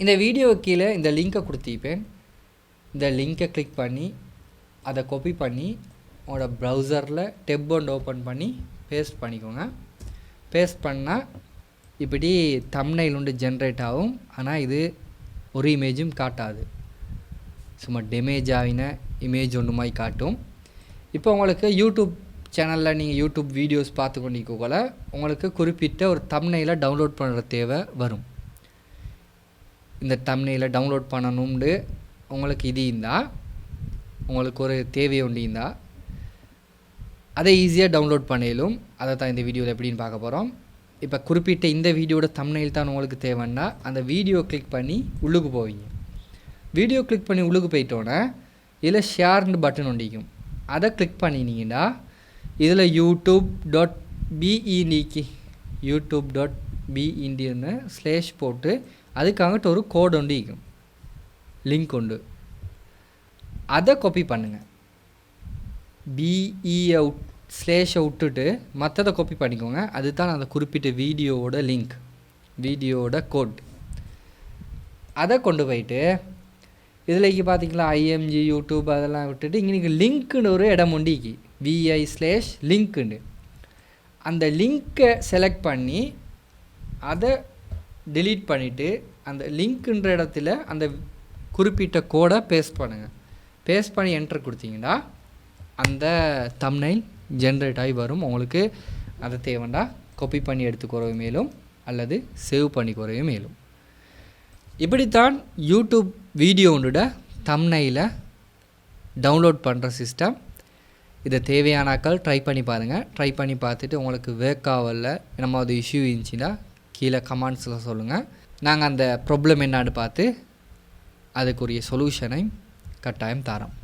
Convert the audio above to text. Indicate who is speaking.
Speaker 1: இந்த வீடியோ கீழே இந்த லிங்கை கொடுத்திருப்பேன். இந்த லிங்கை கிளிக் பண்ணி அதை காப்பி பண்ணி உங்களோட ப்ரௌசரில் டெப் ஒன்று ஓப்பன் பண்ணி பேஸ்ட் பண்ணிக்கோங்க. பேஸ்ட் பண்ணால் இப்படி தம்ப்நெயில் ஒன்று ஜென்ரேட் ஆகும். ஆனால் இது ஒரு இமேஜும் காட்டாது, சும்மா டேமேஜ் ஆகின இமேஜ் ஒன்று மாதிரி காட்டும். இப்போ உங்களுக்கு யூடியூப் சேனலில் நீங்கள் யூடியூப் வீடியோஸ் பார்த்து கொண்டிருக்கோல உங்களுக்கு குறிப்பிட்ட ஒரு தம்ப்நெயிலை டவுன்லோட் பண்ணுற தேவை வரும். இந்த தம்ப்நெயிலை டவுன்லோட் பண்ணணும்னு உங்களுக்கு இது இருந்தால், உங்களுக்கு ஒரு தேவை ஒன்று இருந்தால் அதை ஈஸியாக டவுன்லோட் பண்ணிடலும். அதை தான் இந்த வீடியோவில் எப்படின்னு பார்க்க போகிறோம். இப்போ குறிப்பிட்ட இந்த வீடியோட தம்ப்நெயில் தான் உங்களுக்கு தேவைன்னா அந்த வீடியோ கிளிக் பண்ணி உள்ளுக்கு போவீங்க. வீடியோ கிளிக் பண்ணி உள்ளுக்கு போயிட்டோன்னே இதில் ஷேர்னு பட்டன் ஒண்டிக்கும். அதை கிளிக் பண்ணினீங்கன்னா இதில் youtube.be/ன்னு ஸ்லேஷ் போட்டு அதுக்காகட்டு ஒரு கோடு ஒன்று இருக்கும், லிங்க் உண்டு. அதை காப்பி பண்ணுங்கள். BE ஸ்லேஷை விட்டுட்டு மற்றதை காப்பி பண்ணிக்கோங்க. அதுதான் அந்த குறிப்பிட்ட வீடியோவோட லிங்க், வீடியோவோட கோட். அதை கொண்டு போயிட்டு இதில் இங்கே பார்த்தீங்களா IMG யூடியூப் அதெல்லாம் விட்டுட்டு இங்கே லிங்க்குன்னு ஒரு இடம் உண்டிக்கு VI/லிங்க்குன்னு. அந்த லிங்க்கை செலக்ட் பண்ணி அதை delete பண்ணிவிட்டு அந்த லிங்க்குன்ற இடத்துல அந்த குறிப்பிட்ட கோடை பேஸ்ட் பண்ணுங்கள். பேஸ்ட் பண்ணி என்டர் கொடுத்தீங்கன்னா அந்த தம்ப்நெயில் ஜென்ரேட் ஆகி வரும். உங்களுக்கு அதை தேவைண்டா காப்பி பண்ணி எடுத்துக்கிறவே மேலும் அல்லது சேவ் பண்ணிக்கிறவே மேலும். இப்படித்தான் யூடியூப் வீடியோவோட தம்ப்நெயிலை டவுன்லோட் பண்ணுற சிஸ்டம். இதை தேவையானாக்கள் ட்ரை பண்ணி பாருங்கள். ட்ரை பண்ணி பார்த்துட்டு உங்களுக்கு ஒர்க் ஆகல நம்ம அது இஷ்யூ இருந்துச்சுன்னா கீழே கமெண்ட்ஸில் சொல்லுங்கள். நாங்கள் அந்த ப்ராப்ளம் என்னான்னு பார்த்து அதுக்குரிய சொல்யூஷனை கட்டாயம் தரோம்.